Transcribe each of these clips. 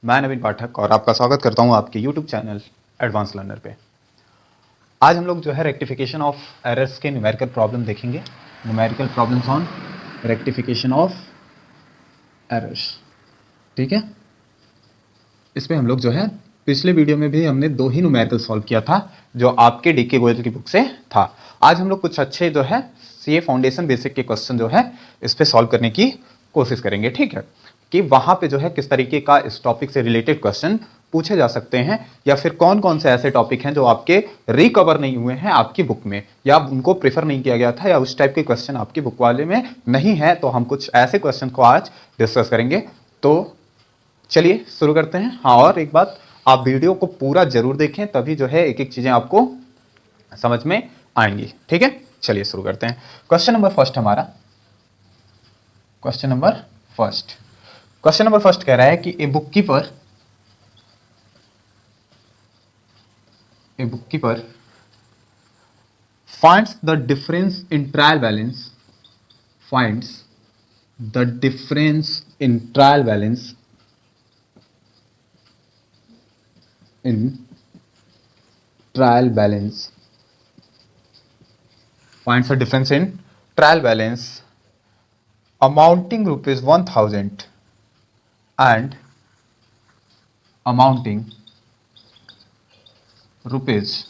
मैं नवीन पाठक और आपका स्वागत करता हूं आपके YouTube चैनल एडवांस लर्नर पे। आज हम लोग जो है रेक्टिफिकेशन ऑफ एरर्स के न्यूमेरिकल प्रॉब्लम देखेंगे। Numerical problems on rectification of errors. ठीक है, इस पे हम लोग जो है पिछले वीडियो में भी हमने 2 ही न्यूमेरिकल सॉल्व किया था जो आपके डीके गोयल की बुक से था। आज हम लोग कुछ अच्छे जो है सीए फाउंडेशन बेसिक के क्वेश्चन जो है इस पे सॉल्व करने की कोशिश करेंगे। ठीक है, कि वहां पे जो है किस तरीके का इस टॉपिक से रिलेटेड क्वेश्चन पूछे जा सकते हैं, या फिर कौन कौन से ऐसे टॉपिक हैं जो आपके रिकवर नहीं हुए हैं आपकी बुक में, या उनको प्रेफर नहीं किया गया था, या उस टाइप के क्वेश्चन आपकी बुक वाले में नहीं है। तो हम कुछ ऐसे क्वेश्चन को आज डिस्कस करेंगे। तो चलिए शुरू करते हैं। हाँ, और एक बात, आप वीडियो को पूरा जरूर देखें, तभी जो है एक एक चीजें आपको समझ में आएंगी। ठीक है, चलिए शुरू करते हैं। क्वेश्चन नंबर फर्स्ट हमारा, क्वेश्चन नंबर फर्स्ट कह रहा है कि a book keeper finds the difference in trial balance in trial balance finds a difference in trial balance amounting rupees 1000 and amounting rupees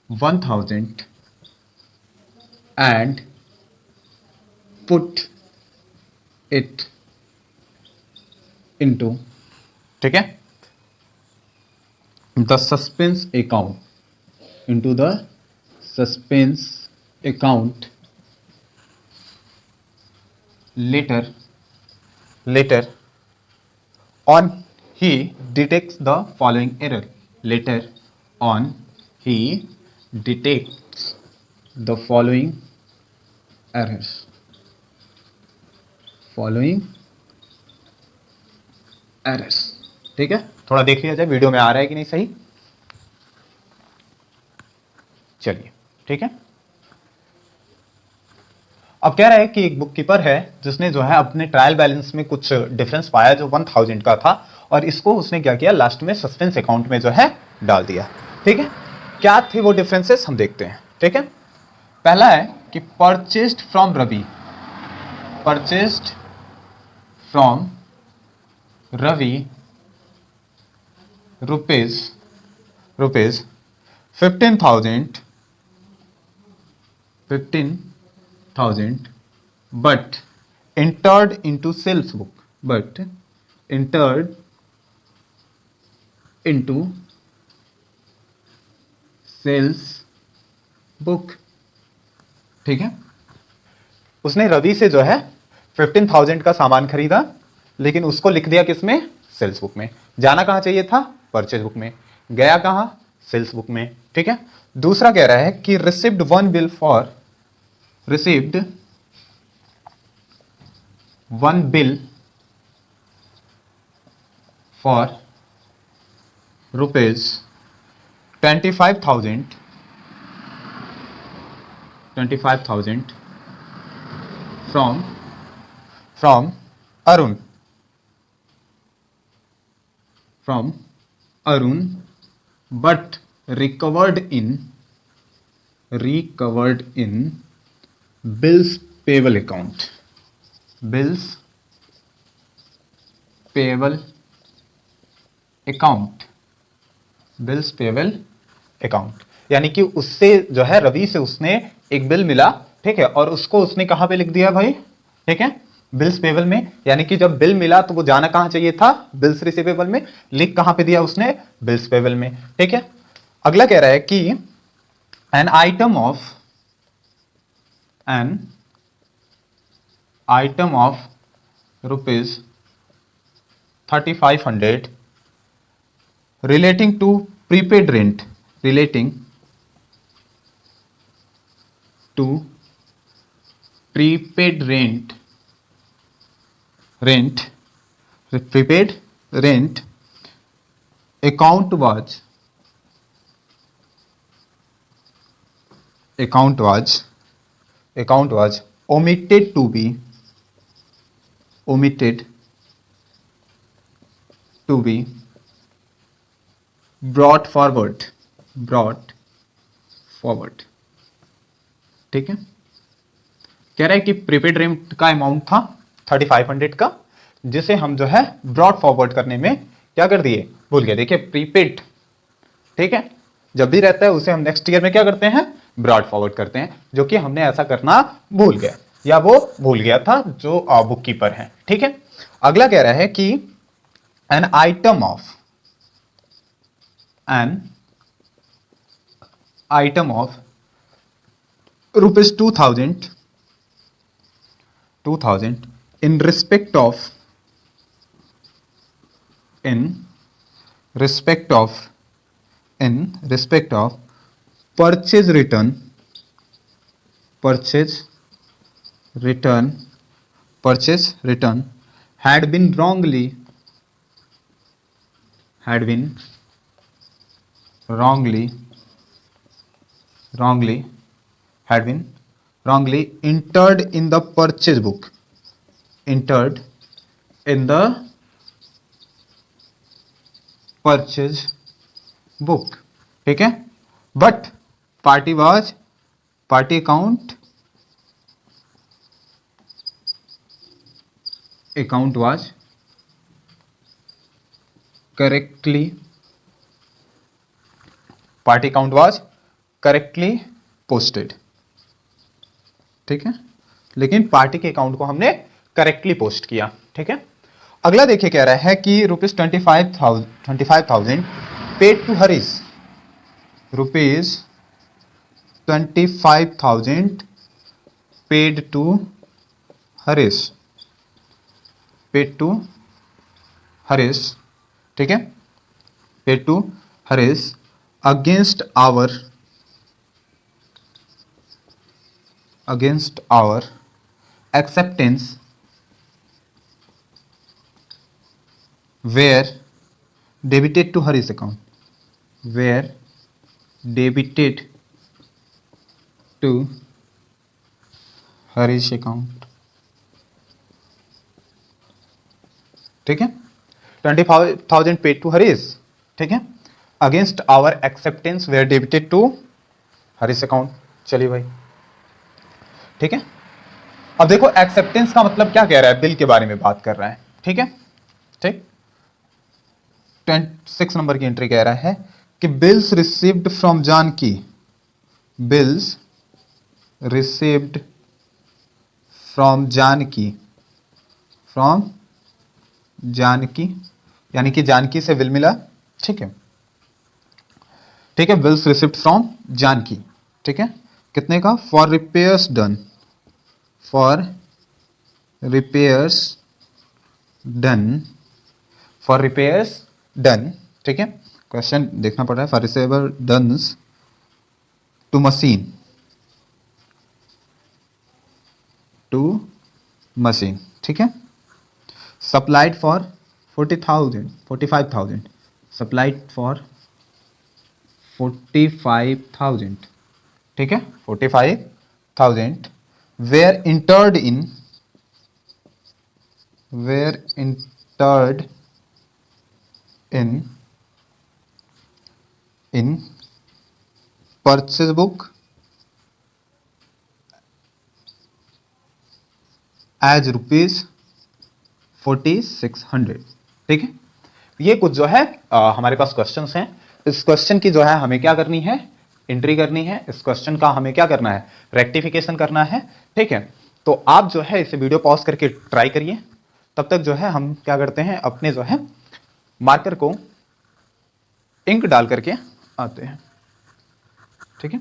1000 and put it into, ठीक है, the suspense account later on he detects the following error. Later on he detects the following errors. ठीक है, थोड़ा देख लिया जाए video में आ रहा है कि नहीं सही। चलिए, ठीक है। अब कह रहा है कि एक बुक कीपर है जिसने जो है अपने ट्रायल बैलेंस में कुछ डिफरेंस पाया जो 1000 का था, और इसको उसने क्या किया, लास्ट में सस्पेंस अकाउंट में जो है डाल दिया। ठीक है, क्या थे वो डिफरेंसेस हम देखते हैं। ठीक है, पहला है कि purchased from Ravi rupees 15,000 but entered into sales book। ठीक है, उसने रवि से जो है 15,000 का सामान खरीदा, लेकिन उसको लिख दिया किसमें, सेल्स बुक में। जाना कहां चाहिए था, परचेज बुक में, गया कहां, सेल्स बुक में। ठीक है, दूसरा कह रहा है कि received one bill for rupees 25,000 from Arun but recovered in bills payable account। यानी कि उससे जो है रवि से उसने एक बिल मिला, ठीक है, और उसको उसने कहां पे लिख दिया भाई, ठीक है, बिल्स पेबल में। यानी कि जब बिल मिला तो वो जाना कहां चाहिए था, बिल्स रिसीवेबल में, लिख कहां पे दिया उसने, बिल्स पेबल में। ठीक है, अगला कह रहा है कि an item of rupees 3,500 relating to prepaid rent account was omitted to be brought forward, ठीक है। कह रहा है कि प्रीपेड रेंट का अमाउंट था 3500 का, जिसे हम जो है ब्रॉड फॉरवर्ड करने में क्या कर दिए, भूल गए। देखिए प्रीपेड, ठीक है, जब भी रहता है उसे हम नेक्स्ट ईयर में क्या करते हैं, ब्रॉड फॉरवर्ड करते हैं, जो कि हमने ऐसा करना भूल गए, या वो भूल गया था जो बुक कीपर है, ठीक है। अगला कह रहा है कि an item of rupees 2000 in respect of purchase return had been wrongly entered in the purchase book, ठीक है। But party account was correctly posted, ठीक है, लेकिन पार्टी के अकाउंट को हमने करेक्टली पोस्ट किया, ठीक है। अगला देखिए कह रहा है कि rupees 25,000 paid to Harish, rupees 25,000 paid to Harish, ठीक है, paid to Harish against our acceptance were debited to Harish account, ठीक है। 25,000 पेड टू हरीश, ठीक है, against our acceptance were debited to Harish account. चलिए भाई, ठीक है। अब देखो एक्सेप्टेंस का मतलब क्या कह रहा है, बिल के बारे में बात कर रहा है, ठीक है, ठीक। 26 नंबर की एंट्री कह रहा है कि बिल्स रिसीव्ड फ्रॉम जानकी, यानी कि जानकी से बिल मिला, ठीक है, बिल्स रिसिप्ट फ्रॉम जानकी, ठीक है, कितने का, फॉर रिपेयर्स डन, ठीक है। क्वेश्चन देखना पड़ रहा है, फॉर रिपेयर डन्स टू मशीन, ठीक है, सप्लाइड फॉर 45,000 सप्लाइड फॉर 45,000, ठीक है, 45,000 were entered in purchase book as rupees 4,600, ठीक है। ये कुछ जो है हमारे पास क्वेश्चंस हैं। इस क्वेश्चन की जो है हमें क्या करनी है, एंट्री करनी है। इस क्वेश्चन का हमें क्या करना है, रेक्टिफिकेशन करना है, ठीक है। तो आप जो है इसे वीडियो पॉज करके ट्राई करिए। तब तक जो है हम क्या करते हैं, अपने जो है मार्कर को इंक डाल करके आते हैं, ठीक है।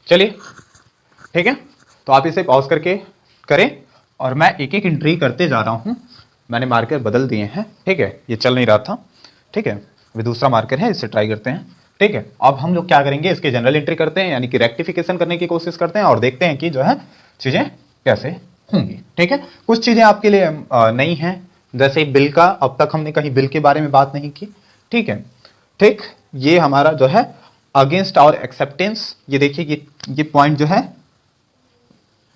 चलिए, ठीक है। तो आप इसे पॉज करके करें और मैं एक एक एंट्री करते जा रहा हूं। मैंने मार्कर बदल दिए हैं, ठीक है, ये चल नहीं रहा था, ठीक है। अभी दूसरा मार्कर है, इससे ट्राई करते हैं, ठीक है। अब हम लोग क्या करेंगे, इसके जनरल एंट्री करते हैं, यानी कि रेक्टिफिकेशन करने की कोशिश करते हैं और देखते हैं कि जो है चीजें कैसे होंगी, ठीक है। कुछ चीजें आपके लिए नई हैं, जैसे बिल का, अब तक हमने कहीं बिल के बारे में बात नहीं की, ठीक है। ठीक, ये हमारा जो है अगेंस्ट और एक्सेप्टेंस, ये देखिए ये पॉइंट जो है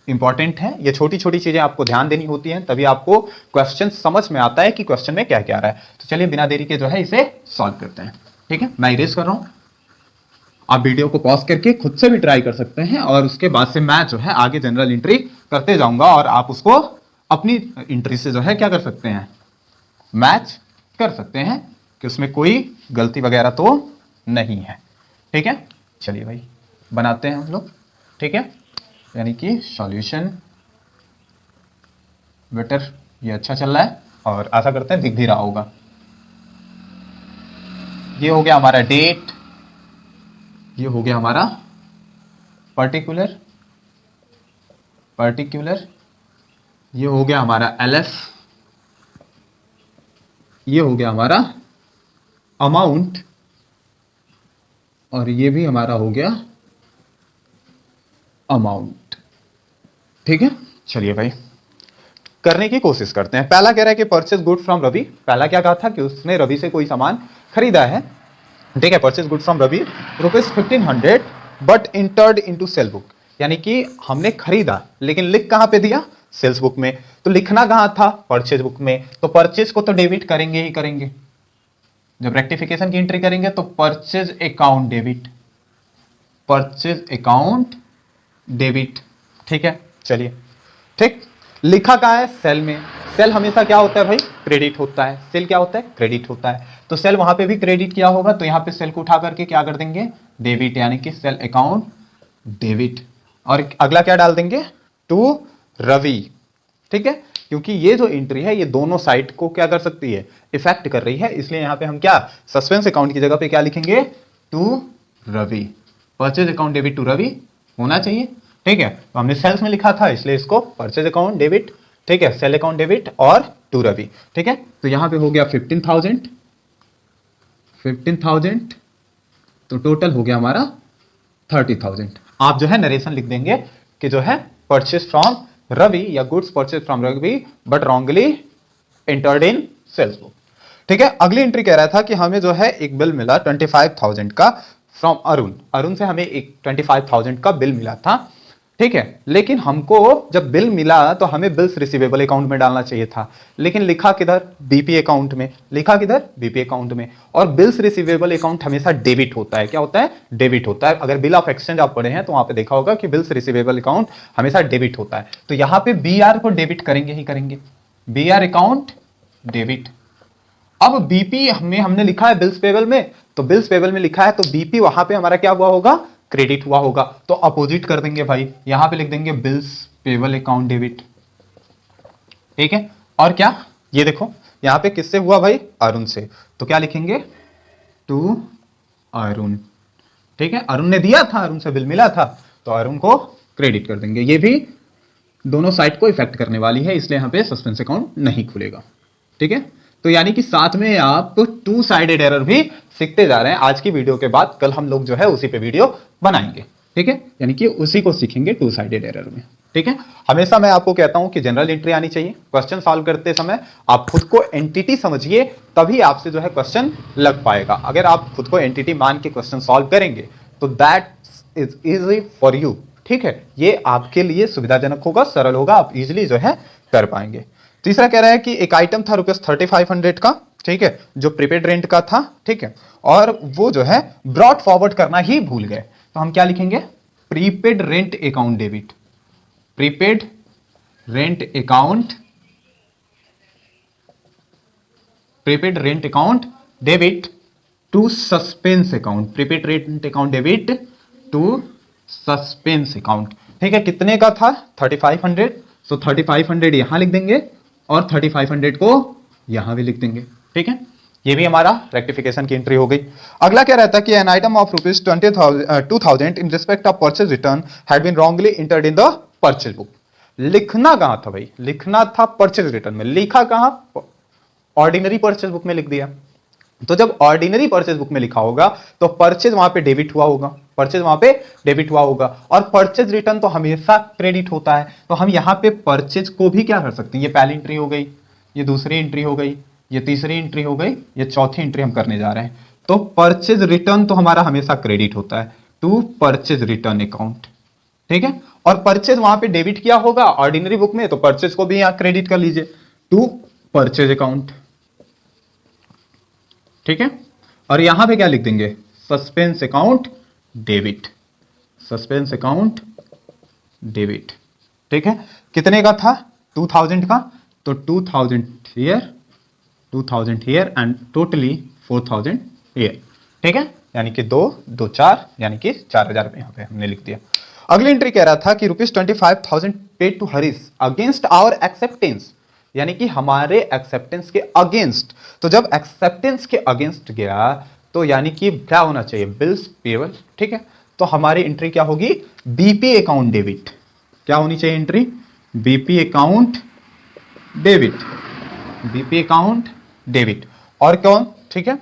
इंपॉर्टेंट है। ये छोटी छोटी चीजें आपको ध्यान देनी होती हैं, तभी आपको क्वेश्चन समझ में आता है कि क्वेश्चन में क्या क्या आ रहा है। तो चलिए बिना देरी के जो है इसे सॉल्व करते हैं, ठीक है। मैं इरेज कर रहा हूं, आप वीडियो को पॉज करके खुद से भी ट्राई कर सकते हैं, और उसके बाद से मैं जो है आगे जनरल एंट्री करते जाऊंगा, और आप उसको अपनी एंट्री से जो है क्या कर सकते हैं, मैच कर सकते हैं कि उसमें कोई गलती वगैरह तो नहीं है, ठीक है। चलिए भाई बनाते हैं हम लोग, ठीक है। यानी कि सॉल्यूशन बेटर, ये अच्छा चल रहा है और आशा करते हैं दिख भी रहा होगा। ये हो गया हमारा डेट, ये हो गया हमारा पर्टिकुलर, ये हो गया हमारा एलएफ, ये हो गया हमारा अमाउंट, और ये भी हमारा हो गया अमाउंट, ठीक है। चलिए भाई करने की कोशिश करते हैं। पहला कह रहा है कि परचेज गुड फ्रॉम रवि। पहला क्या कहा था कि उसने रवि से कोई सामान खरीदा है, ठीक है। Purchase good from Ravi ₹1500 but entered into sale book, यानी कि हमने खरीदा लेकिन लिख कहां पे दिया, सेल्स बुक में। तो लिखना कहां था, परचेज बुक में। तो परचेज को तो डेबिट करेंगे ही करेंगे, जब रेक्टिफिकेशन की एंट्री करेंगे तो purchase account debit, purchase account debit, ठीक है। चलिए ठीक, लिखा कहां है, सेल में। सेल हमेशा क्या होता है भाई, क्रेडिट होता है। सेल क्या होता है, क्रेडिट होता है। तो सेल वहां पे भी क्रेडिट किया होगा, तो यहां पे सेल को उठा करके क्या कर देंगे, डेबिट, यानी कि सेल अकाउंट डेबिट। और अगला क्या डाल देंगे, टू रवि, ठीक है। क्योंकि ये जो एंट्री है ये दोनों साइड को क्या कर सकती है, इफेक्ट कर रही है, इसलिए यहां पे हम क्या सस्पेंस अकाउंट की जगह पे क्या लिखेंगे, to Ravi. Purchase account debit to Ravi होना चाहिए, ठीक है। तो हमने सेल्स में लिखा था इसलिए इसको परचेज अकाउंट डेबिट, ठीक है, सेल अकाउंट डेबिट और टू रवि, ठीक है। तो यहां पे हो गया 15,000, तो टोटल हो गया हमारा 30,000। आप जो है नरेशन लिख देंगे कि जो है परचेज फ्रॉम रवि या goods purchase from Ravi but wrongly entered in sales book, ठीक है। अगली एंट्री कह रहा था कि हमें जो है एक बिल मिला 25,000 का फ्रॉम अरुण। अरुण से हमें एक 25,000 का बिल मिला था, ठीक है। लेकिन हमको जब बिल मिला तो हमें बिल्स रिसीवेबल अकाउंट में डालना चाहिए था, लेकिन लिखा किधर, बीपी अकाउंट में। लिखा किधर, बीपी अकाउंट में। और बिल्स रिसीवेबल अकाउंट हमेशा डेबिट होता है। क्या होता है, डेबिट होता है। अगर बिल ऑफ एक्सचेंज आप पढ़े हैं तो वहां पे देखा होगा कि बिल्स रिसीवेबल अकाउंट हमेशा डेबिट होता है। तो यहां पे बीआर को डेबिट करेंगे ही करेंगे, बीआर अकाउंट डेबिट। अब बीपी में हमने लिखा है बिल्स पेबल में, तो बिल्स पेबल में लिखा है तो बीपी वहां पे हमारा क्या हुआ होगा, क्रेडिट हुआ होगा। तो अपोजिट कर देंगे भाई, यहां पे लिख देंगे बिल्स पेबल अकाउंट डेबिट, ठीक है। और क्या, ये देखो यहां पे किससे हुआ भाई, अरुण से। तो क्या लिखेंगे, टू अरुण, ठीक है। अरुण ने दिया था, अरुण से बिल मिला था, तो अरुण को क्रेडिट कर देंगे। ये भी दोनों साइड को इफेक्ट करने वाली है, इसलिए यहां पे सस्पेंस अकाउंट नहीं खुलेगा, ठीक है। तो यानी कि साथ में आप टू साइडेड एरर भी सीखते जा रहे हैं। आज की वीडियो के बाद कल हम लोग जो है उसी पे वीडियो बनाएंगे, ठीक है। यानी कि उसी को सीखेंगे टू साइडेड एरर में, ठीक है। हमेशा मैं आपको कहता हूं कि जनरल एंट्री आनी चाहिए। क्वेश्चन सॉल्व करते समय आप खुद को एंटिटी समझिए, तभी आपसे जो है क्वेश्चन लग पाएगा। अगर आप खुद को एंटिटी मान के क्वेश्चन सॉल्व करेंगे तो that is easy for you, ठीक है। ये आपके लिए सुविधाजनक होगा, सरल होगा, आप इजिली जो है कर पाएंगे। तीसरा कह रहा है कि एक आइटम था ₹3500 का, ठीक है, जो प्रीपेड रेंट का था, ठीक है। और वो जो है ब्रॉड फॉरवर्ड करना ही भूल गए, तो हम क्या लिखेंगे, prepaid rent account debit, prepaid rent account, prepaid rent account debit to suspense account, prepaid rent account debit to suspense account, ठीक है। कितने का था, 3500, सो 3500 यहां लिख देंगे और 3500 को यहां भी लिख देंगे, ठीक है। ये भी हमारा रेक्टिफिकेशन की एंट्री हो गई। अगला क्या रहता है कि an item of ₹20,000 in respect of purchase return had been wrongly entered in the purchase book. लिखना कहां था भाई, लिखना था परचेज रिटर्न में, लिखा कहां, ऑर्डिनरी परचेज बुक में लिख दिया। तो जब ऑर्डिनरी परचेज बुक में लिखा होगा तो परचेज वहां पे डेबिट हुआ होगा, परचेज वहां पे डेबिट हुआ होगा, और परचेज रिटर्न तो हमेशा क्रेडिट होता है। तो हम यहां पे परचेज को भी क्या कर सकते हैं, ये पहली एंट्री हो गई, ये दूसरी एंट्री हो गई, ये तीसरी एंट्री हो गई, ये चौथी एंट्री हम करने जा रहे हैं। तो परचेज रिटर्न तो हमारा हमेशा क्रेडिट होता है टू परचेज रिटर्न अकाउंट, ठीक है। और परचेज वहां पे डेबिट किया होगा ऑर्डिनरी बुक में, तो परचेज को भी यहां क्रेडिट कर लीजिए टू परचेज अकाउंट, ठीक है। और यहां पे क्या लिख देंगे, suspense account debit, suspense account debit, ठीक है। कितने का था, 2000 का, तो 2000 here, 2000 here and totally 4000 here, ठीक है। यानी कि 2 2 4, यानी कि 4000 यहां पे हमने लिख दिया। अगली एंट्री कह रहा था कि ₹25,000 paid to Harish against our acceptance, यानी कि हमारे एक्सेप्टेंस के अगेंस्ट। तो जब एक्सेप्टेंस के अगेंस्ट गया तो यानी कि क्या होना चाहिए, बिल्स पेबल, ठीक है। तो हमारी एंट्री क्या होगी, बीपी अकाउंट डेबिट, क्या होनी चाहिए entry, BP account debit, BP account debit. और कौन, ठीक है,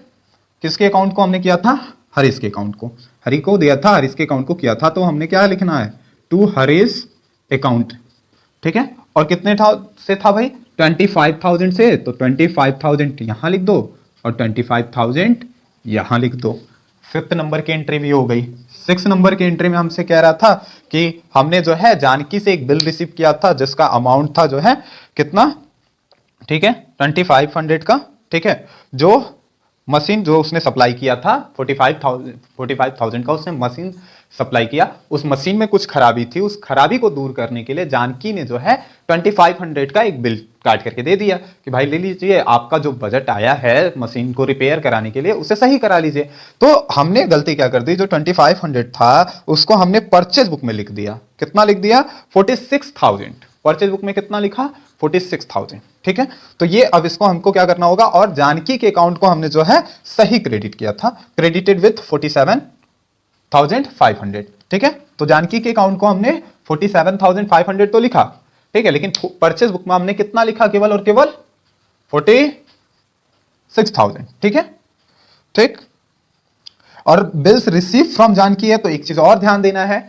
किसके अकाउंट को हमने किया था, हरीश के अकाउंट को, हरी को दिया था, हरीश के अकाउंट को किया था, तो हमने क्या लिखना है, टू हरीश अकाउंट, ठीक है। और कितने से था भाई, 25,000 से, तो 25,000 यहां लिख दो और 25,000 यहां लिख दो। 5th नंबर की एंट्री भी हो गई। 6 नंबर की एंट्री में हमसे कह रहा था कि हमने जो है जानकी से एक बिल रिसीव किया था जिसका अमाउंट था जो है कितना, ठीक है, 2500 का, ठीक है। जो मशीन जो उसने सप्लाई किया था 45,000 का उसने मशीन सप्लाई किया, उस मशीन में कुछ खराबी थी, उस खराबी को दूर करने के लिए जानकी ने जो है 2500 का एक बिल काट करके दे दिया कि भाई ले लीजिए, आपका जो बजट आया है मशीन को रिपेयर कराने के लिए उसे सही करा लीजिए। तो हमने गलती क्या कर दी, जो 2500 था उसको हमने परचेज बुक में लिख दिया, कितना लिख दिया, 46,000, परचेज बुक में कितना लिखा, 46,000, ठीक है। तो ये अब इसको हमको क्या करना होगा, और जानकी के अकाउंट को हमने जो है सही क्रेडिट किया था, क्रेडिटेड विथ 47,500, ठीक है। तो जानकी के अकाउंट को हमने 47,500 तो लिखा, ठीक है, लेकिन परचेज बुक में हमने कितना लिखा, केवल और केवल 46,000, ठीक है, ठीक। और बिल्स रिसीव फ्रॉम जानकी है, तो एक चीज और ध्यान देना है,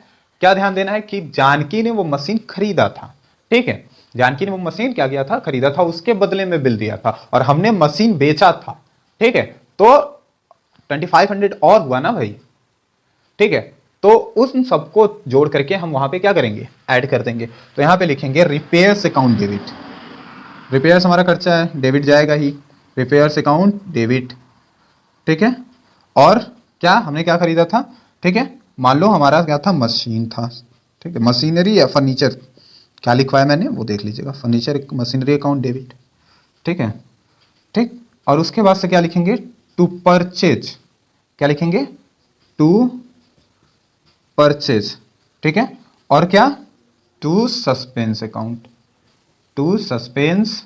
क्या ध्यान देना है कि जानकी ने वो मशीन खरीदा था, ठीक है, जानकी ने वो मशीन क्या किया था, खरीदा था, उसके बदले में बिल दिया था, और हमने मशीन बेचा था, ठीक है। तो 2500 और हुआ ना भाई, ठीक है। तो उन सबको जोड़ करके हम वहां पे क्या करेंगे, ऐड कर देंगे। तो यहां पे लिखेंगे रिपेयर्स अकाउंट डेबिट, रिपेयर्स हमारा खर्चा है, डेबिट जाएगा ही, रिपेयर्स अकाउंट डेबिट, ठीक है। और क्या हमने क्या खरीदा था, ठीक है, मान लो हमारा क्या था, मशीन था, ठीक है, मशीनरी या फर्नीचर, क्या लिखवाया मैंने वो देख लीजिएगा, फर्नीचर मशीनरी अकाउंट डेबिट, ठीक है, ठीक। और उसके बाद से क्या लिखेंगे, टू परचेज, क्या लिखेंगे, टू परचेज, ठीक है। और क्या, to suspense account, to suspense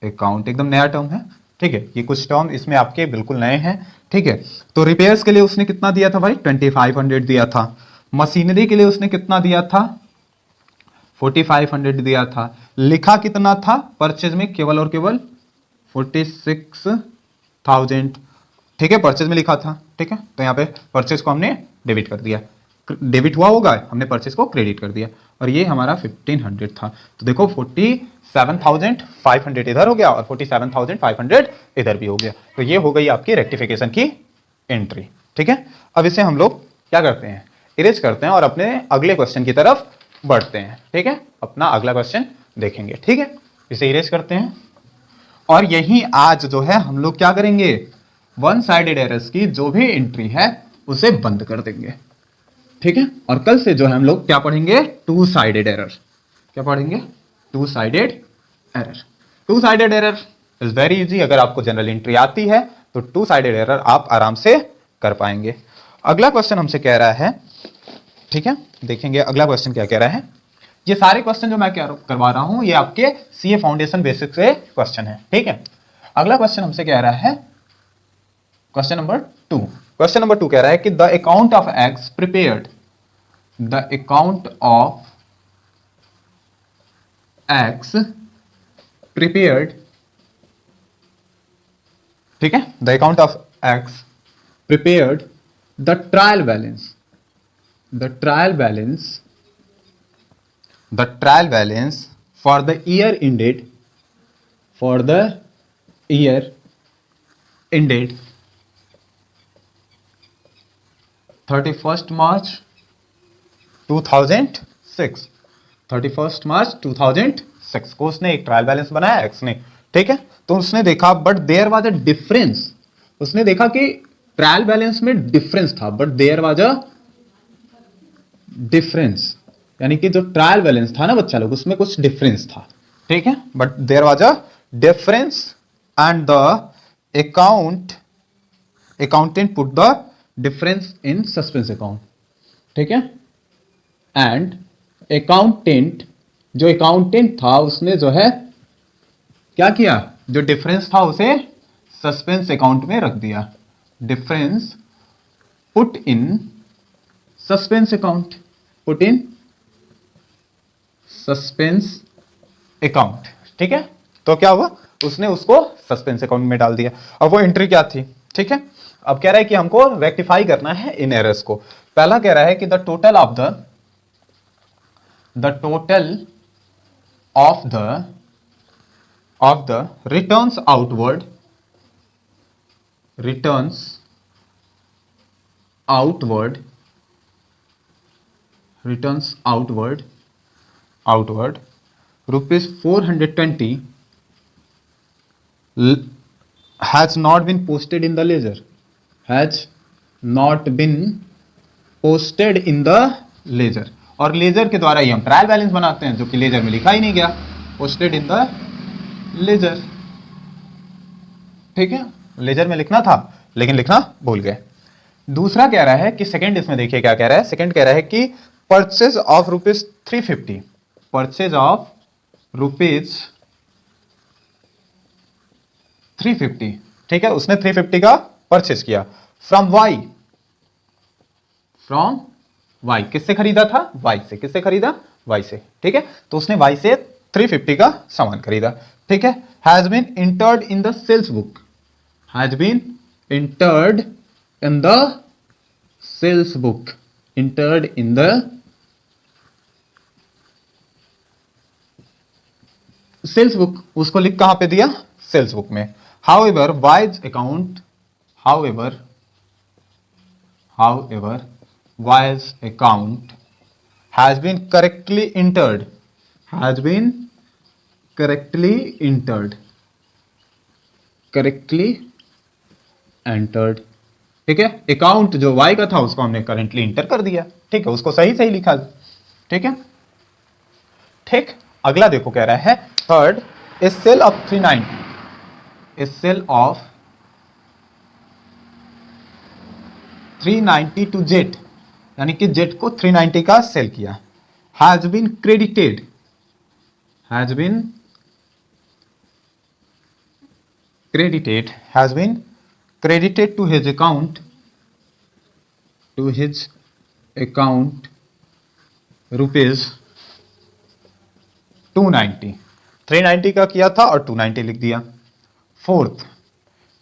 account, एकदम नया टर्म है, ठीक है। ये कुछ टर्म इसमें आपके बिल्कुल नए हैं, ठीक है। तो रिपेयर्स के लिए उसने कितना दिया था भाई, 2500 दिया था। मशीनरी के लिए उसने कितना दिया था, 4500 दिया था। लिखा कितना था परचेज में, केवल और केवल 46,000, ठीक है, परचेज में लिखा था, ठीक है। तो यहां पे परचेज को हमने डेबिट कर दिया, डेबिट हुआ होगा, हमने परचेज को क्रेडिट कर दिया, और ये हमारा 1500 था। तो देखो 47,500 इधर हो गया और 47,500 इधर भी हो गया। तो ये हो गई आपकी रेक्टिफिकेशन की एंट्री, ठीक है। अब इसे हम लोग क्या करते हैं, इरेज करते हैं और अपने अगले क्वेश्चन की तरफ बढ़ते हैं, ठीक है। अपना अगला क्वेश्चन देखेंगे, ठीक है। इसे इरेज करते हैं और यही आज जो है हम लोग क्या करेंगे, वन साइडेड एरर्स की जो भी एंट्री है उसे बंद कर देंगे, ठीक है। और कल से जो है हम लोग क्या पढ़ेंगे, टू साइडेड एरर, क्या पढ़ेंगे, two sided error. Two sided error is very easy, अगर आपको जनरल एंट्री आती है तो टू साइडेड एरर आप आराम से कर पाएंगे। अगला क्वेश्चन हमसे कह रहा है, ठीक है, देखेंगे अगला क्वेश्चन क्या कह रहा है। ये सारे क्वेश्चन जो मैं करवा रहा हूं ये आपके सीए फाउंडेशन बेसिक से क्वेश्चन है, ठीक है। अगला क्वेश्चन हमसे कह रहा है, क्वेश्चन नंबर 2, क्वेश्चन नंबर 2 कह रहा है कि the account of x prepared, the account of x prepared, ठीक है, the account of x prepared the trial balance, the trial balance, the trial balance for the year ended, for the year ended 31st March 2006, 31st March 2006 को उसने एक trial balance बनाया x ने, ठीक है। तो उसने देखा but there was a difference, उसने देखा कि ट्रायल बैलेंस में डिफरेंस था, but there was a difference, यानी कि जो ट्रायल बैलेंस था ना बच्चा लोग, उसमें कुछ डिफरेंस था, ठीक है। But there was a difference and the accountant put the difference in suspense account, ठीक है। एंड अकाउंटेंट, जो अकाउंटेंट था उसने जो है क्या किया, जो डिफरेंस था उसे सस्पेंस अकाउंट में रख दिया, difference put in suspense account, put in suspense account, ठीक है। तो क्या हुआ, उसने उसको सस्पेंस अकाउंट में डाल दिया। अब वो एंट्री क्या थी, ठीक है। अब कह रहा है कि हमको रेक्टिफाई करना है इन एरर्स को। पहला कह रहा है कि the total of the returns outward rupees 420 has not been posted in the ledger, और लेजर के द्वारा ही हम ट्रायल बैलेंस बनाते हैं, जो कि लेजर में लिखा ही नहीं गया, पोस्टेड इन द लेजर, ठीक है। लेजर में लिखना था लेकिन लिखना भूल गए। दूसरा कह रहा है कि सेकंड, इसमें देखिए क्या कह रहा है, सेकंड कह रहा है कि purchase of rupees 350, purchase of rupees 350, ठीक है। उसने 350 का परचेज किया फ्रॉम वाई, किससे खरीदा था, वाई से, किससे खरीदा, वाई से, ठीक है। तो उसने वाई से 350 का सामान खरीदा, ठीक है। Has been entered in the sales book, has been entered in the sales book, entered in the sales book, उसको लिख कहां पे दिया, सेल्स बुक में। However Y's account, however Y's account has been correctly entered, correctly entered, ठीक है। Account जो Y का था उसको हमने करेंटली इंटर कर दिया, ठीक है, उसको सही सही लिखा, ठीक है, ठीक। अगला देखो कह रहा है third, a sale of 390, a sale of 390 to Z, यानी कि जेट को 390 का सेल किया। Has been credited, has been credited to his account rupees 290, 390 का किया था और 290 लिख दिया। फोर्थ,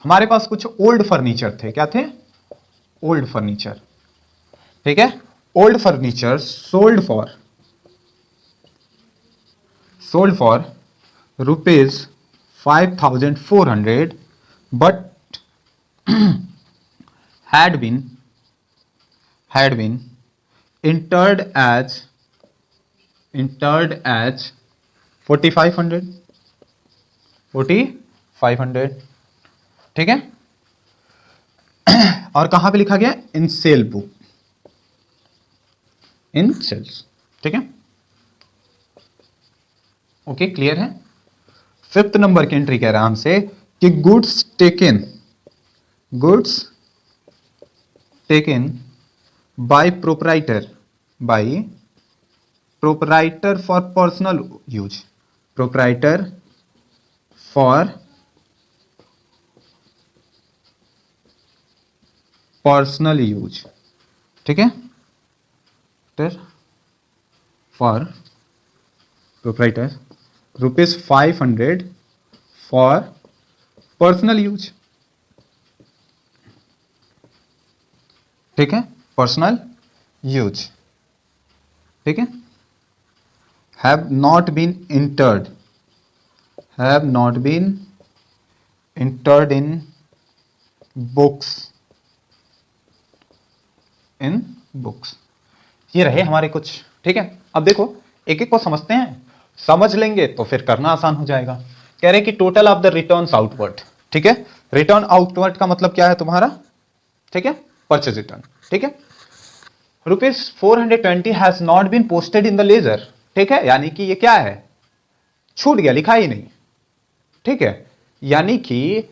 हमारे पास कुछ ओल्ड फर्नीचर थे, क्या थे, ओल्ड फर्नीचर, ठीक है। Old furniture sold for rupees 5400 but had been entered as 4500, ठीक है। और कहां पे लिखा गया, in sale book, in sales, ठीक है। ओके, क्लियर है। फिफ्थ नंबर की एंट्री कह रहा है हमसे कि goods taken by proprietor for personal use, proprietor for personal use, ठीक है, for proprietor rupees 500 for personal use, ठीक है, पर्सनल यूज, ठीक है। Have not been have not been entered in books in books। ये रहे हमारे कुछ, ठीक है। अब देखो एक एक को समझते हैं, समझ लेंगे तो फिर करना आसान हो जाएगा। कह रहे कि total of the returns outward, ठीक है। रिटर्न आउटवर्ड का मतलब क्या है तुम्हारा, ठीक है, परचेज रिटर्न, ठीक है। ₹420 has not been posted in the ledger, ठीक है, यानी कि ये क्या है, छूट गया, लिखा ही नहीं, ठीक है, यानी कि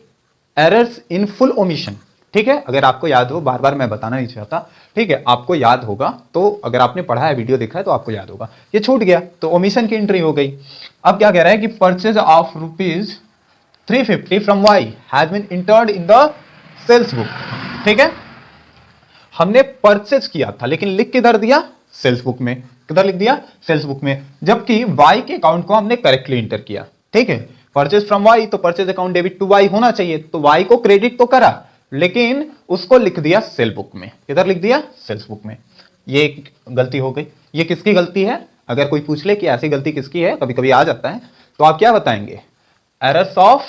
एरर्स इन फुल ओमिशन, ठीक है। अगर आपको याद हो, बार बार मैं बताना नहीं चाहता, ठीक है, आपको याद होगा तो, अगर आपने पढ़ा है, वीडियो देखा है तो आपको याद होगा, ये छूट गया तो ओमिशन की एंट्री हो गई। अब क्या कह रहा है कि purchase of ₹350 from Y has been entered in the sales book, ठीक है। हमने परचेज किया था लेकिन लिख किधर दिया, सेल्स बुक में, किधर लिख दिया, सेल्स बुक में, जबकि वाई के अकाउंट को हमने करेक्टली एंटर किया, ठीक है। परचेज फ्रॉम वाई तो purchase account debit to Y होना चाहिए, तो वाई को क्रेडिट तो करा लेकिन उसको लिख दिया सेल बुक में, किधर लिख दिया, सेल्स बुक में। ये एक गलती हो गई। ये किसकी गलती है, अगर कोई पूछ ले कि ऐसी गलती किसकी है, कभी कभी आ जाता है, तो आप क्या बताएंगे, एरर्स ऑफ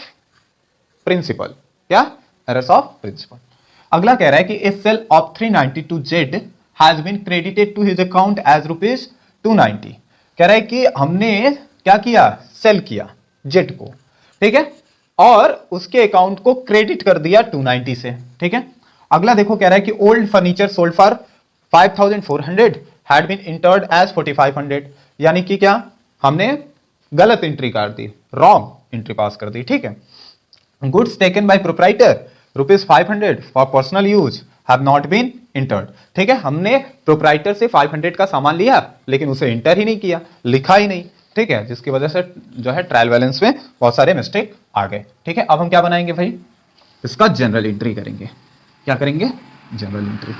प्रिंसिपल, क्या, एरर्स ऑफ प्रिंसिपल। अगला कह रहा है कि a sale of 392 Z has been credited to his account as ₹290। कह रहा है कि हमने क्या किया, सेल किया जेड को, ठीक है, और उसके अकाउंट को क्रेडिट कर दिया 290 से, ठीक है। अगला देखो कह रहा है कि old furniture sold for 5400 had been entered as 4500, यानी कि क्या, हमने गलत एंट्री कर दी, रॉन्ग एंट्री पास कर दी, ठीक है। Goods taken by proprietor ₹500 for personal use have not been entered, ठीक है, हमने प्रोप्राइटर से 500 का सामान लिया लेकिन उसे इंटर ही नहीं किया, लिखा ही नहीं, ठीक है, जिसकी वजह से जो है ट्रायल बैलेंस में बहुत सारे मिस्टेक आ गए, ठीक है। अब हम क्या बनाएंगे भाई, इसका जनरल एंट्री करेंगे, क्या करेंगे, जनरल एंट्री।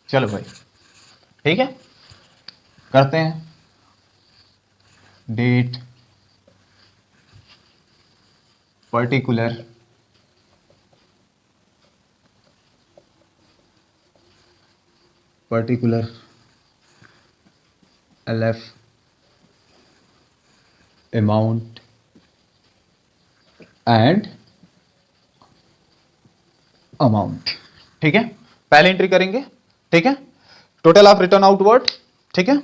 चलो भाई, ठीक है, करते हैं। Date, particular, LF, amount and amount, ठीक है, पहले एंट्री करेंगे, ठीक है। टोटल ऑफ रिटर्न आउटवर्ड, ठीक है,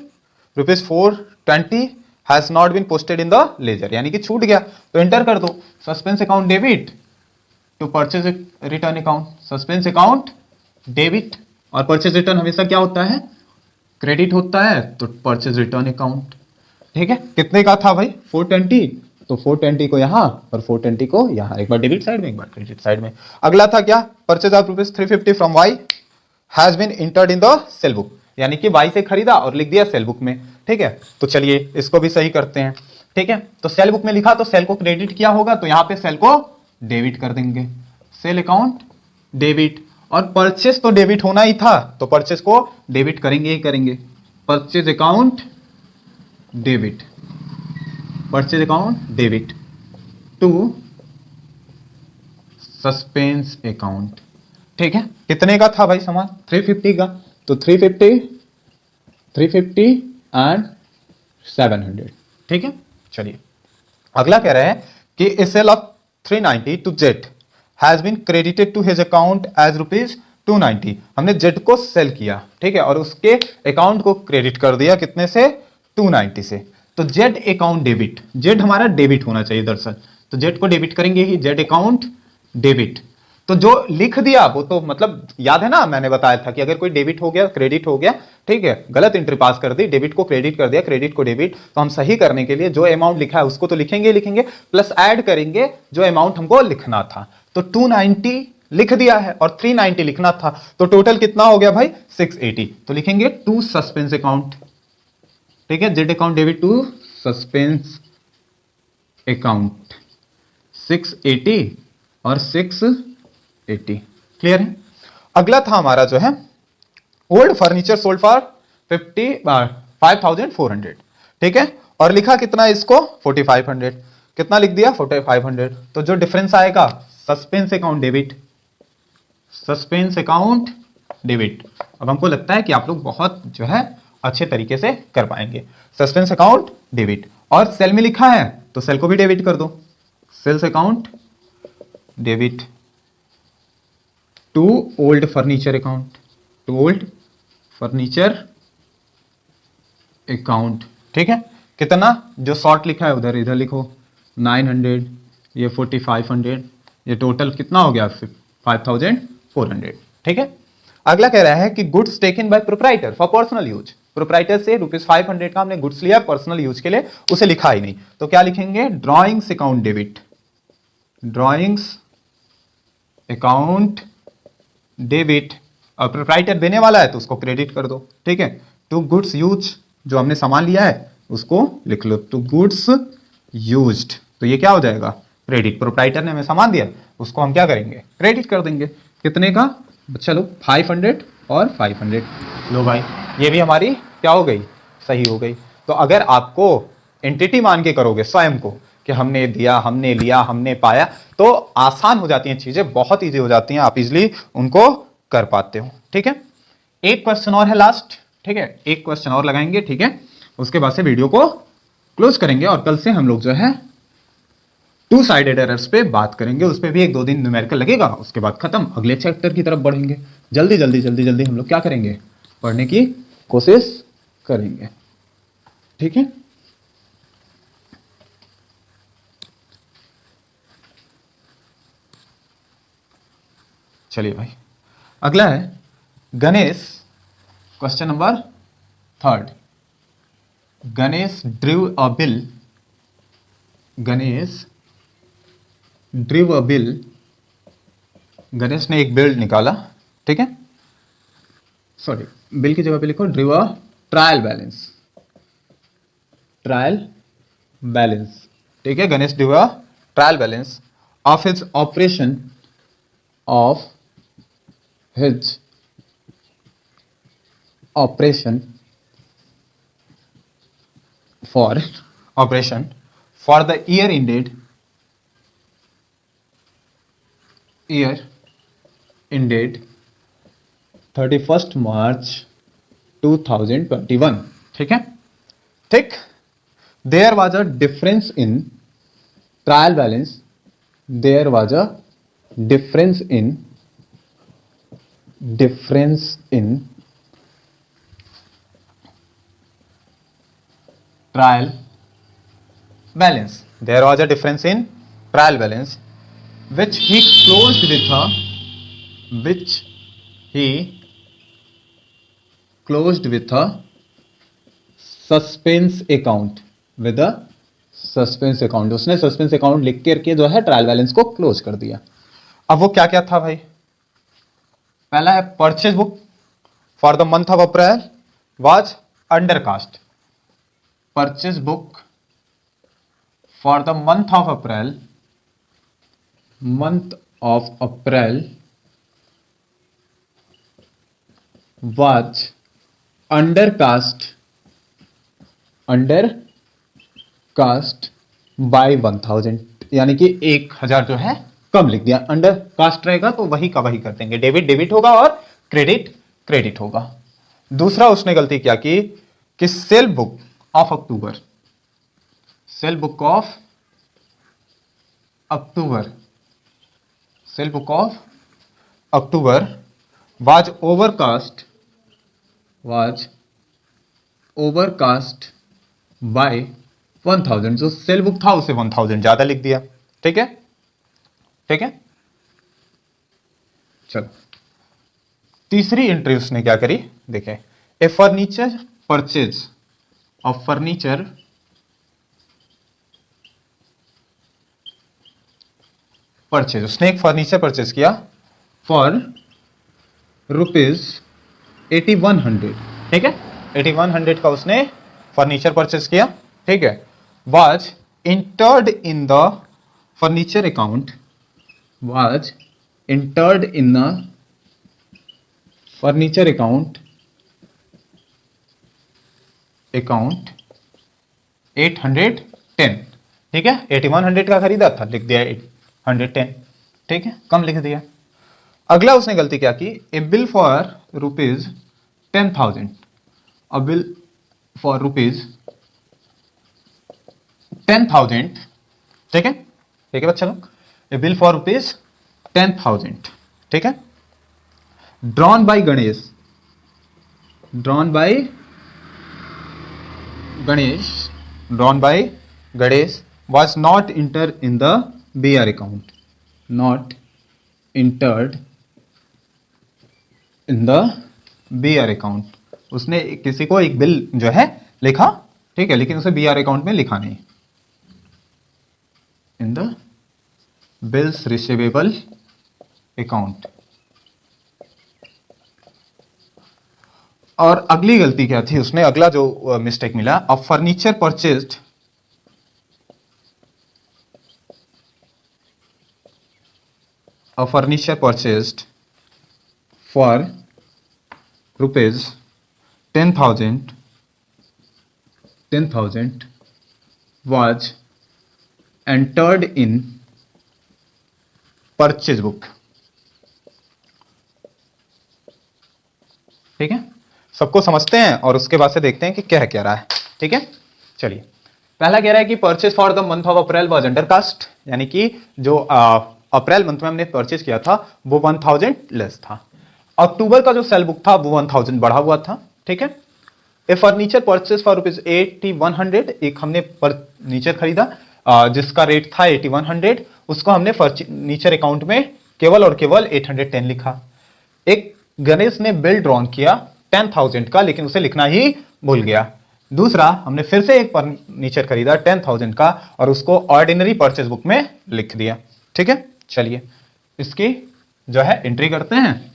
₹420 has not been posted in the ledger, यानी कि छूट गया तो एंटर कर दो, suspense account debit to purchase return account, suspense account debit, और परचेज रिटर्न हमेशा क्या होता है, क्रेडिट होता है, तो परचेज रिटर्न अकाउंट, ठीक है। कितने का था भाई, 420, तो 420 को यहां और 420 को यहां, एक बार डेबिट साइड में एक बार क्रेडिट साइड में। अगला था क्या, purchase of ₹350 from Y has been entered in the sale book, यानी कि वाई से खरीदा और लिख दिया सेल बुक में, ठीक है। तो चलिए इसको भी सही करते हैं, ठीक है। तो सेल बुक में लिखा तो सेल को क्रेडिट किया होगा, तो यहां पे सेल को डेबिट कर देंगे, सेल अकाउंट डेबिट, और परचेस तो डेबिट होना ही था तो परचेस को डेबिट करेंगे ही करेंगे, purchase account debit, purchase account debit to suspense account, ठीक है। कितने का था भाई सामान, 350 का, तो 350 एंड 700, ठीक है। चलिए अगला कह रहा है कि a sale of 390 two Z has been credited to his account as ₹290, हमने जेड को सेल किया, ठीक है, और उसके अकाउंट को क्रेडिट कर दिया कितने से, 290 से, तो जेड अकाउंट डेबिट, जेड हमारा डेबिट होना चाहिए दरअसल, तो जेड को डेबिट करेंगे ही, जेड अकाउंट डेबिट, तो जो लिख दिया वो तो मतलब याद है ना, मैंने बताया था कि अगर कोई डेबिट हो गया, क्रेडिट हो गया, ठीक है, गलत एंट्री पास कर दी, डेबिट को क्रेडिट कर दिया, क्रेडिट को डेबिट, तो हम सही करने के लिए जो अमाउंट लिखा है उसको तो लिखेंगे लिखेंगे, प्लस ऐड करेंगे जो अमाउंट हमको लिखना था, तो 290 लिख दिया है और 390 लिखना था, तो टोटल कितना हो गया भाई, 680, तो लिखेंगे टू सस्पेंस अकाउंट, ठीक है, Z account debit to suspense account 680 और 680, क्लियर है। अगला था हमारा जो है ओल्ड फर्नीचर सोल्ड फॉर 5400, ठीक है, और लिखा कितना इसको 4500, कितना लिख दिया 4500। तो जो डिफरेंस आएगा suspense account debit, suspense account debit. अब हमको लगता है कि आप लोग बहुत जो है अच्छे तरीके से कर पाएंगे। सस्पेंस अकाउंट डेबिट, और सेल में लिखा है तो सेल को भी डेबिट कर दो, sales account debit to old furniture account, to old furniture account. ठीक है, कितना जो शॉर्ट लिखा है उधर इधर लिखो 900, ये 4500, ये टोटल कितना हो गया 5400। ठीक है, अगला कह रहा है कि goods taken by proprietor for personal use. Proprietor से ₹500 का हमने गुड्स लिया पर्सनल यूज के लिए, उसे लिखा ही नहीं, तो क्या लिखेंगे drawings account debit, drawings account debit. और प्रोप्राइटर देने वाला है तो उसको क्रेडिट कर दो। ठीक है, टू गुड्स यूज, जो हमने सामान लिया है उसको लिख लो टू गुड्स यूज्ड, तो ये क्या हो जाएगा क्रेडिट। प्रोप्राइटर ने हमें सामान दिया, उसको हम क्या करेंगे क्रेडिट कर देंगे। कितने का, चलो 500 और 500। लो भाई, ये भी हमारी क्या हो गई, सही हो गई। तो अगर आपको एंटिटी मान के करोगे स्वयं को कि हमने दिया, हमने लिया, हमने पाया, तो आसान हो जाती हैं चीजें, बहुत ईजी हो जाती हैं, आप इजिली उनको कर पाते हो। ठीक है, एक क्वेश्चन और है लास्ट। ठीक है, एक क्वेश्चन और लगाएंगे। ठीक है, उसके बाद से वीडियो को क्लोज करेंगे और कल से हम लोग जो है टू साइडेड एरर्स पे बात करेंगे। उस पे भी 1-2 दिन न्यूमेरिकल लगेगा, उसके बाद खत्म, अगले चैप्टर की तरफ बढ़ेंगे। जल्दी जल्दी जल्दी जल्दी हम लोग क्या करेंगे, पढ़ने की कोशिश करेंगे। ठीक है, चलिए भाई, अगला है Ganesh, question number 3। Ganesh drew अ बिल, गणेश ड्रीव अ बिल, गणेश ने एक बिल निकाला। ठीक है, सॉरी, बिल की जगह पे लिखो drew a trial balance, trial balance. ठीक है, Ganesh drew a trial balance of his operation, of his operation for, operation for the year ended, year ended 31st March 2021। ठीक है, ठीक, there was a difference in trial balance, there was a difference in trial balance, there was a difference in trial balance which he closed with a, which he closed with a suspense account, with a suspense account। उसने suspense account लिख करके जो है trial balance को close कर दिया। अब वो क्या क्या था भाई, पहला है purchase book for the month of April was under cast, purchase book for the month of April, was undercast by 1000, यानी कि 1000 जो है कम लिख दिया। अंडर कास्ट रहेगा तो वही का वही कर देंगे, डेबिट डेबिट होगा और क्रेडिट क्रेडिट होगा। दूसरा उसने गलती क्या की कि cell book of October, cell book of October, cell book of October was overcast bye 1000, जो सेल बुक था उसे 1000 ज्यादा लिख दिया। ठीक है, ठीक है, चलो तीसरी एंट्री उसने क्या करी, देखें, a furniture purchase of furniture purchase, उसने एक फर्नीचर परचेज किया फॉर ₹8100। ठीक है, 8100 का उसने फर्नीचर परचेज किया। ठीक है, was entered in the furniture account, was entered in the furniture account 810। ठीक है, 8100 का खरीदा था, लिख दिया 110, ठीक है, कम लिख दिया। अगला उसने गलती क्या की, a bill for rupees 10,000, a bill for rupees 10,000, ठीक है बच्चा लोग, ए बिल फॉर रुपीज 10,000, ठीक है, drawn by Ganesh, drawn by Ganesh, drawn by Ganesh was not entered in the BR account, not entered in the BR account, उसने किसी को एक बिल जो है लिखा, ठीक है, लेकिन उसे BR अकाउंट में लिखा नहीं, in the bills receivable account. और अगली गलती क्या थी, उसने अगला जो मिस्टेक मिला, a furniture purchased, a furniture purchased for rupees 10,000 was entered in purchase book, ठीक है, सबको समझते हैं और उसके बाद से देखते हैं कि क्या कह रहा है, ठीक है। चलिए, पहला कह रहा है कि purchase for the month of April was under cast, यानी कि जो अप्रैल मंथ में हमने परचेज किया था वो 1000 लेस था। अक्टूबर का जो सेल बुक था वो 1000 बढ़ा हुआ था, ठीक है। ए फर्नीचर परचेज फॉर रुपीज 8100, एक हमने फर्नीचर खरीदा जिसका रेट था 8100, उसको हमने फर्नीचर अकाउंट में केवल और केवल 810 लिखा। एक गणेश ने बिल ड्रॉन किया 10,000 का, लेकिन उसे लिखना ही भूल गया। दूसरा, हमने फिर से एक फर्नीचर खरीदा 10,000 का और उसको ऑर्डिनरी परचेज बुक में लिख दिया, ठीक है। चलिए इसकी जो है एंट्री करते हैं।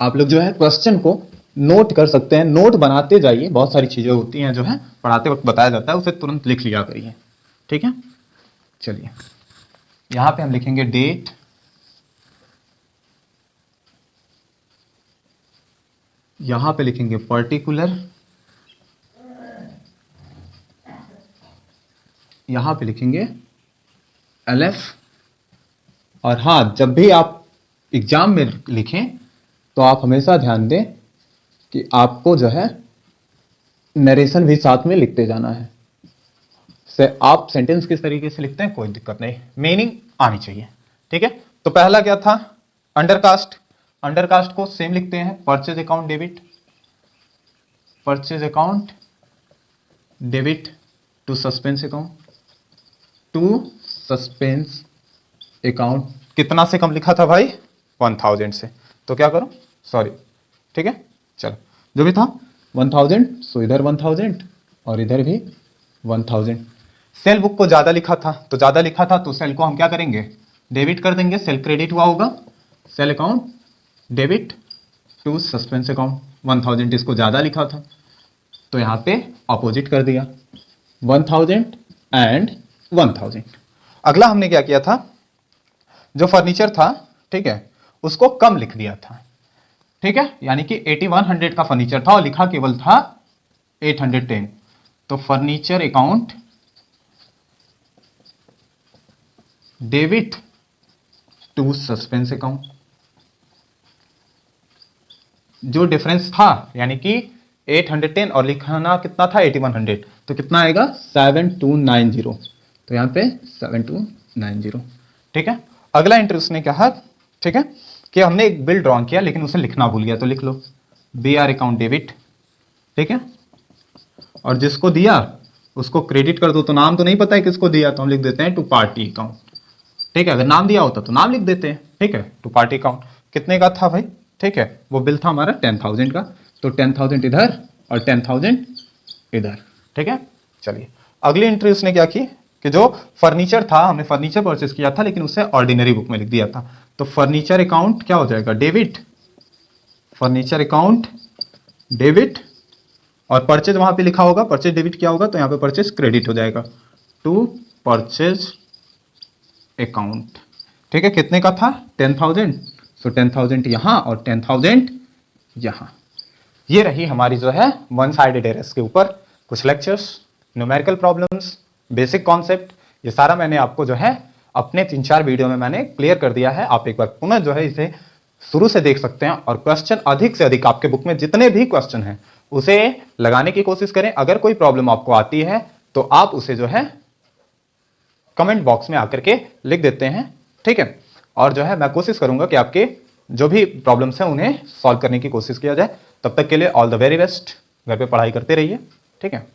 आप लोग जो है क्वेश्चन को नोट कर सकते हैं, नोट बनाते जाइए, बहुत सारी चीजें होती हैं जो है पढ़ाते वक्त बताया जाता है, उसे तुरंत लिख लिया करिए, ठीक है। चलिए यहां पे हम लिखेंगे डेट, यहां पे लिखेंगे पर्टिकुलर, यहां पे लिखेंगे LF, और हाँ, जब भी आप एग्जाम में लिखें तो आप हमेशा ध्यान दें कि आपको जो है नरेशन भी साथ में लिखते जाना है। आप सेंटेंस किस तरीके से लिखते हैं कोई दिक्कत नहीं, मीनिंग आनी चाहिए, ठीक है। तो पहला क्या था, अंडरकास्ट, अंडरकास्ट को सेम लिखते हैं, purchase account debit, purchase account debit to suspense account, to suspense account. कितना से कम लिखा था भाई, 1000 से, तो क्या करो, सॉरी, ठीक है। चलो जो भी था 1000, सो इधर 1000 और इधर भी 1000। सेल बुक को ज्यादा लिखा था, तो ज्यादा लिखा था तो सेल को हम क्या करेंगे, डेबिट कर देंगे, सेल क्रेडिट हुआ होगा, sale account debit to suspense account. 1000 इसको ज्यादा लिखा था तो यहां पे ऑपोजिट कर दिया, 1000 एंड 1000। अगला हमने क्या किया था, जो फर्नीचर था, ठीक है, उसको कम लिख दिया था, ठीक है, यानी कि 8100 का फर्नीचर था और लिखा केवल था 810, तो furniture account debit to suspense account. जो डिफरेंस था यानी कि 810 और लिखाना कितना था 8100, तो कितना आएगा 7290, तो यहां पे 7290, ठीक है। अगला एंट्री उसने कहा, ठीक है, कि हमने एक बिल ड्रॉन किया लेकिन उसे लिखना भूल गया, तो लिख लो BR अकाउंट डेबिट, ठीक है, और जिसको दिया उसको क्रेडिट कर दो, तो नाम तो नहीं पता है किसको दिया, तो हम लिख देते हैं टू पार्टी अकाउंट, ठीक है। अगर नाम दिया होता तो नाम लिख देते हैं, ठीक है। टू पार्टी अकाउंट कितने का था भाई, ठीक है, वो बिल था हमारा 10,000 का, तो 10,000 इधर और 10,000 इधर, ठीक है। चलिए अगली एंट्री उसने क्या की कि जो फर्नीचर था, हमने फर्नीचर परचेस किया था लेकिन उसे ऑर्डिनरी बुक में लिख दिया था, तो फर्नीचर अकाउंट क्या हो जाएगा, डेबिट, फर्नीचर अकाउंट डेबिट, और परचेज वहां पे लिखा होगा, परचेज डेबिट क्या होगा, तो यहां पे परचेज क्रेडिट हो जाएगा टू परचेज अकाउंट, ठीक है। कितने का था 10,000, सो 10,000 यहां और 10,000 यहां। ये रही हमारी जो है वन साइडेड एरर्स के ऊपर कुछ lectures, numerical problems, basic concept, ये सारा मैंने आपको जो है अपने 3-4 वीडियो में मैंने क्लियर कर दिया है। आप एक बार पुनः जो है इसे शुरू से देख सकते हैं और क्वेश्चन अधिक से अधिक आपके बुक में जितने भी क्वेश्चन हैं उसे लगाने की कोशिश करें। अगर कोई प्रॉब्लम आपको आती है तो आप उसे जो है कमेंट बॉक्स में आकर के लिख देते हैं, ठीक है। और जो है मैं कोशिश करूंगा कि आपके जो भी प्रॉब्लम्स हैं उन्हें सॉल्व करने की कोशिश किया जाए। तब तक के लिए ऑल द वेरी बेस्ट। घर पे पढ़ाई करते रहिए, ठीक है।